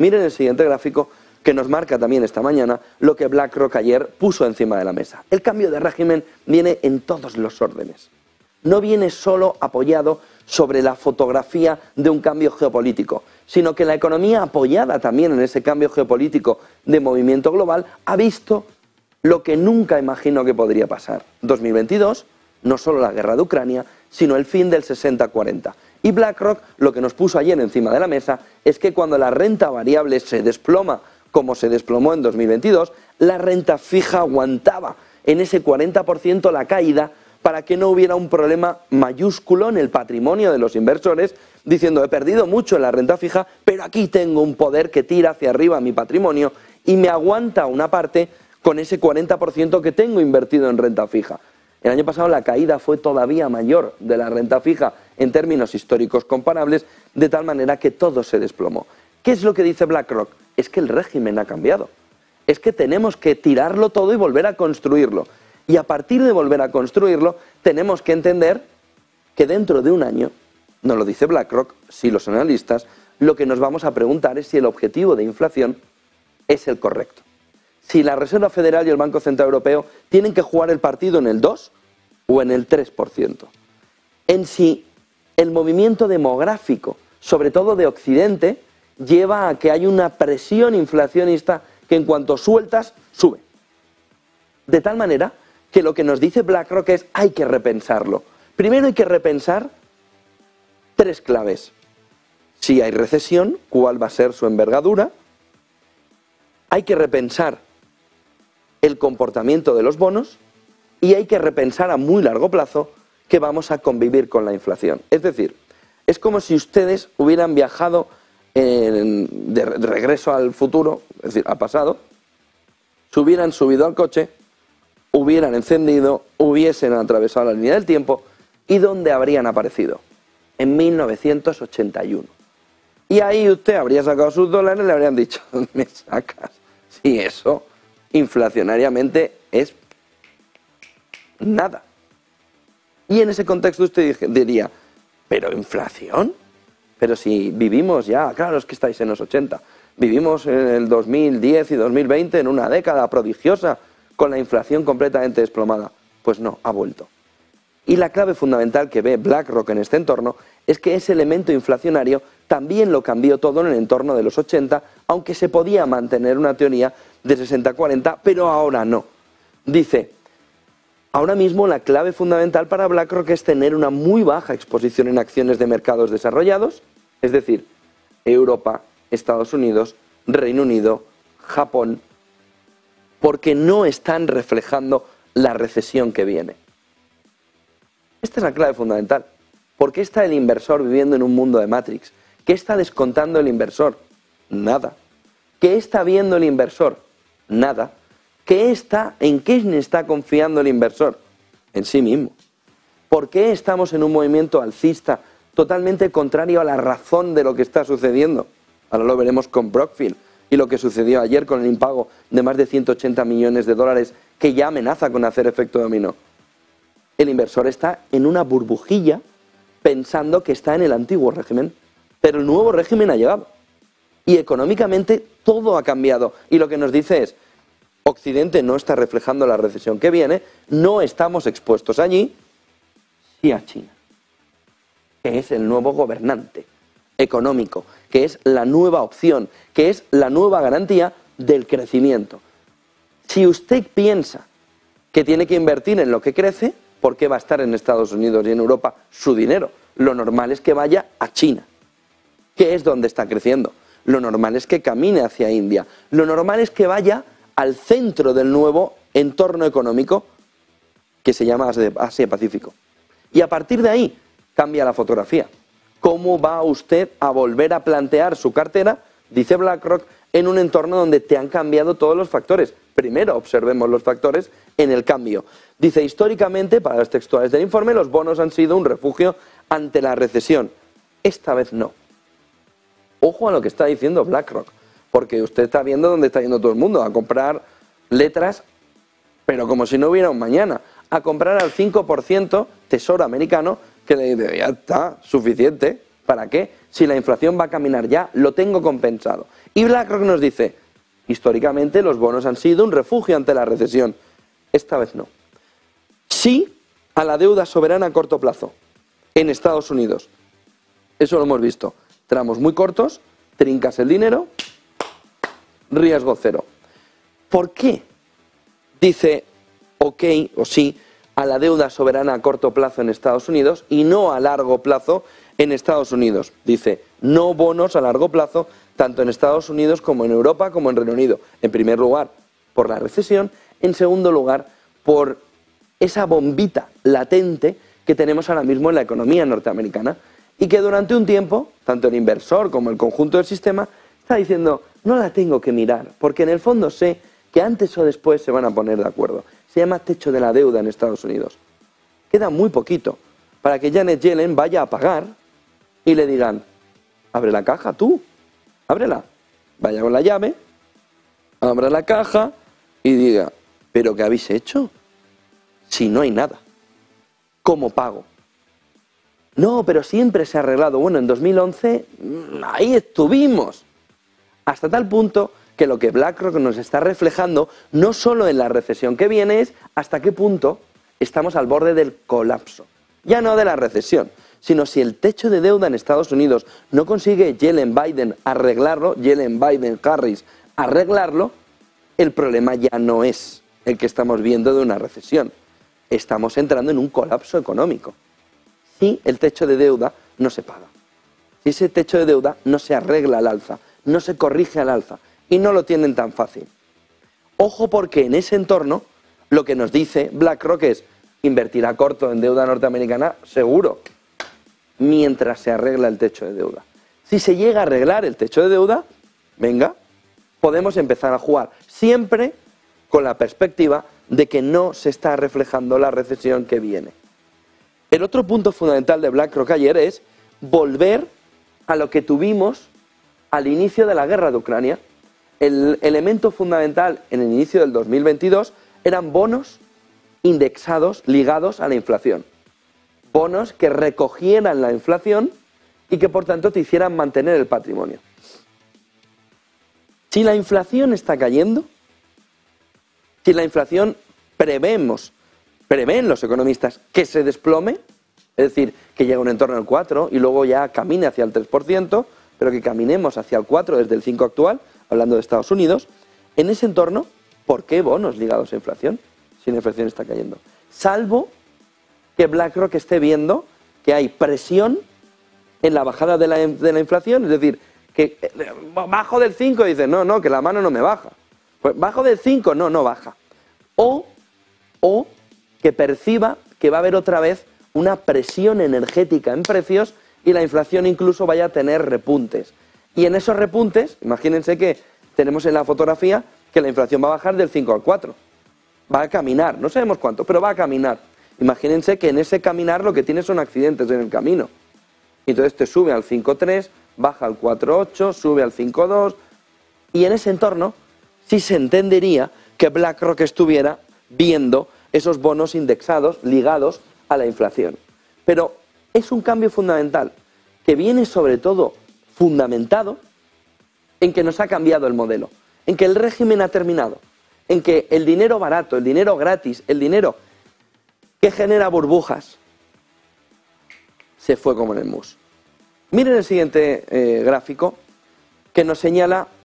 Miren el siguiente gráfico que nos marca también esta mañana lo que BlackRock ayer puso encima de la mesa. El cambio de régimen viene en todos los órdenes. No viene solo apoyado sobre la fotografía de un cambio geopolítico, sino que la economía apoyada también en ese cambio geopolítico de movimiento global ha visto lo que nunca imaginó que podría pasar. 2022, no solo la guerra de Ucrania, sino el fin del 60-40. Y BlackRock lo que nos puso ayer encima de la mesa es que cuando la renta variable se desploma, como se desplomó en 2022, la renta fija aguantaba en ese 40% la caída para que no hubiera un problema mayúsculo en el patrimonio de los inversores, diciendo he perdido mucho en la renta fija, pero aquí tengo un poder que tira hacia arriba mi patrimonio y me aguanta una parte con ese 40% que tengo invertido en renta fija. El año pasado la caída fue todavía mayor de la renta fija en términos históricos comparables, de tal manera que todo se desplomó. ¿Qué es lo que dice BlackRock? Es que el régimen ha cambiado. Es que tenemos que tirarlo todo y volver a construirlo. Y a partir de volver a construirlo, tenemos que entender que dentro de un año, no lo dice BlackRock, sí los analistas, lo que nos vamos a preguntar es si el objetivo de inflación es el correcto. Si la Reserva Federal y el Banco Central Europeo tienen que jugar el partido en el 2 o en el 3%. En si el movimiento demográfico, sobre todo de Occidente, lleva a que hay una presión inflacionista que en cuanto sueltas, sube. De tal manera que lo que nos dice BlackRock es hay que repensarlo. Primero hay que repensar tres claves. Si hay recesión, ¿cuál va a ser su envergadura? Hay que repensar el comportamiento de los bonos y hay que repensar a muy largo plazo que vamos a convivir con la inflación. Es decir, es como si ustedes hubieran viajado de regreso al futuro, es decir, al pasado, se hubieran subido al coche, hubieran encendido, hubiesen atravesado la línea del tiempo y ¿dónde habrían aparecido? En 1981. Y ahí usted habría sacado sus dólares y le habrían dicho, ¿me sacas? Si eso inflacionariamente es nada. Y en ese contexto usted diría, ¿pero inflación? Pero si vivimos ya, claro, es que estáis en los 80, vivimos en el 2010 y 2020 en una década prodigiosa con la inflación completamente desplomada. Pues no, ha vuelto. Y la clave fundamental que ve BlackRock en este entorno es que ese elemento inflacionario también lo cambió todo en el entorno de los 80, aunque se podía mantener una teoría de 60-40, pero ahora no. Dice, ahora mismo la clave fundamental para BlackRock es tener una muy baja exposición en acciones de mercados desarrollados, es decir, Europa, Estados Unidos, Reino Unido, Japón, porque no están reflejando la recesión que viene. Esta es la clave fundamental. ¿Por qué está el inversor viviendo en un mundo de Matrix? ¿Qué está descontando el inversor? Nada. ¿Qué está viendo el inversor? Nada. ¿En qué está confiando el inversor? En sí mismo. ¿Por qué estamos en un movimiento alcista totalmente contrario a la razón de lo que está sucediendo? Ahora lo veremos con Brookfield y lo que sucedió ayer con el impago de más de 180 millones de dólares que ya amenaza con hacer efecto dominó. El inversor está en una burbujilla pensando que está en el antiguo régimen, pero el nuevo régimen ha llegado. Y económicamente todo ha cambiado. Y lo que nos dice es, Occidente no está reflejando la recesión que viene, no estamos expuestos allí, sí a China, que es el nuevo gobernante económico, que es la nueva opción, que es la nueva garantía del crecimiento. Si usted piensa que tiene que invertir en lo que crece, ¿por qué va a estar en Estados Unidos y en Europa su dinero? Lo normal es que vaya a China, que es donde está creciendo. Lo normal es que camine hacia India. Lo normal es que vaya al centro del nuevo entorno económico que se llama Asia-Pacífico. Y a partir de ahí cambia la fotografía. ¿Cómo va usted a volver a plantear su cartera, dice BlackRock, en un entorno donde te han cambiado todos los factores? Primero observemos los factores en el cambio. Dice, históricamente, para los textuales del informe, los bonos han sido un refugio ante la recesión. Esta vez no. Ojo a lo que está diciendo BlackRock, porque usted está viendo dónde está yendo todo el mundo, a comprar letras, pero como si no hubiera un mañana, a comprar al 5% tesoro americano, que le dice, ya está, suficiente, ¿para qué? Si la inflación va a caminar ya, lo tengo compensado. Y BlackRock nos dice, históricamente los bonos han sido un refugio ante la recesión. Esta vez no. Sí a la deuda soberana a corto plazo en Estados Unidos. Eso lo hemos visto. Tramos muy cortos, trincas el dinero, riesgo cero. ¿Por qué dice ok o sí a la deuda soberana a corto plazo en Estados Unidos y no a largo plazo en Estados Unidos? Dice no bonos a largo plazo tanto en Estados Unidos como en Europa como en Reino Unido. En primer lugar, por la recesión. En segundo lugar, por esa bombita latente que tenemos ahora mismo en la economía norteamericana y que durante un tiempo, tanto el inversor como el conjunto del sistema, está diciendo, no la tengo que mirar, porque en el fondo sé que antes o después se van a poner de acuerdo. Se llama techo de la deuda en Estados Unidos. Queda muy poquito para que Janet Yellen vaya a pagar y le digan, abre la caja tú, ábrela, vaya con la llave, abra la caja y diga, ¿pero qué habéis hecho? Si no hay nada, ¿cómo pago? No, pero siempre se ha arreglado. Bueno, en 2011 ahí estuvimos. Hasta tal punto que lo que BlackRock nos está reflejando, no solo en la recesión que viene, es hasta qué punto estamos al borde del colapso. Ya no de la recesión, sino si el techo de deuda en Estados Unidos no consigue Yellen-Biden arreglarlo, Yellen-Biden-Harris arreglarlo, el problema ya no es el que estamos viendo de una recesión. Estamos entrando en un colapso económico. Si el techo de deuda no se paga, si ese techo de deuda no se arregla al alza, no se corrige al alza, y no lo tienen tan fácil. Ojo, porque en ese entorno lo que nos dice BlackRock es invertir a corto en deuda norteamericana seguro, mientras se arregla el techo de deuda. Si se llega a arreglar el techo de deuda, venga, podemos empezar a jugar, siempre con la perspectiva de que no se está reflejando la recesión que viene. El otro punto fundamental de BlackRock ayer es volver a lo que tuvimos al inicio de la guerra de Ucrania. El elemento fundamental en el inicio del 2022 eran bonos indexados, ligados a la inflación. Bonos que recogieran la inflación y que por tanto te hicieran mantener el patrimonio. Si la inflación está cayendo, si la inflación prevén los economistas que se desplome, es decir, que llegue a un entorno del 4 y luego ya camine hacia el 3%, pero que caminemos hacia el 4 desde el 5 actual, hablando de Estados Unidos, en ese entorno, ¿por qué bonos ligados a inflación si la inflación está cayendo? Salvo que BlackRock esté viendo que hay presión en la bajada de la inflación, es decir, que bajo del 5 y dice, no, que la mano no me baja. Pues bajo del 5, no baja. O que perciba que va a haber otra vez una presión energética en precios y la inflación incluso vaya a tener repuntes. Y en esos repuntes, imagínense que tenemos en la fotografía que la inflación va a bajar del 5 al 4. Va a caminar, no sabemos cuánto, pero va a caminar. Imagínense que en ese caminar lo que tiene son accidentes en el camino. Entonces te sube al 5,3, baja al 4,8, sube al 5,2 y en ese entorno sí se entendería que BlackRock estuviera viendo esos bonos indexados, ligados a la inflación. Pero es un cambio fundamental, que viene sobre todo fundamentado en que nos ha cambiado el modelo, en que el régimen ha terminado, en que el dinero barato, el dinero gratis, el dinero que genera burbujas, se fue como en el mus. Miren el siguiente gráfico que nos señala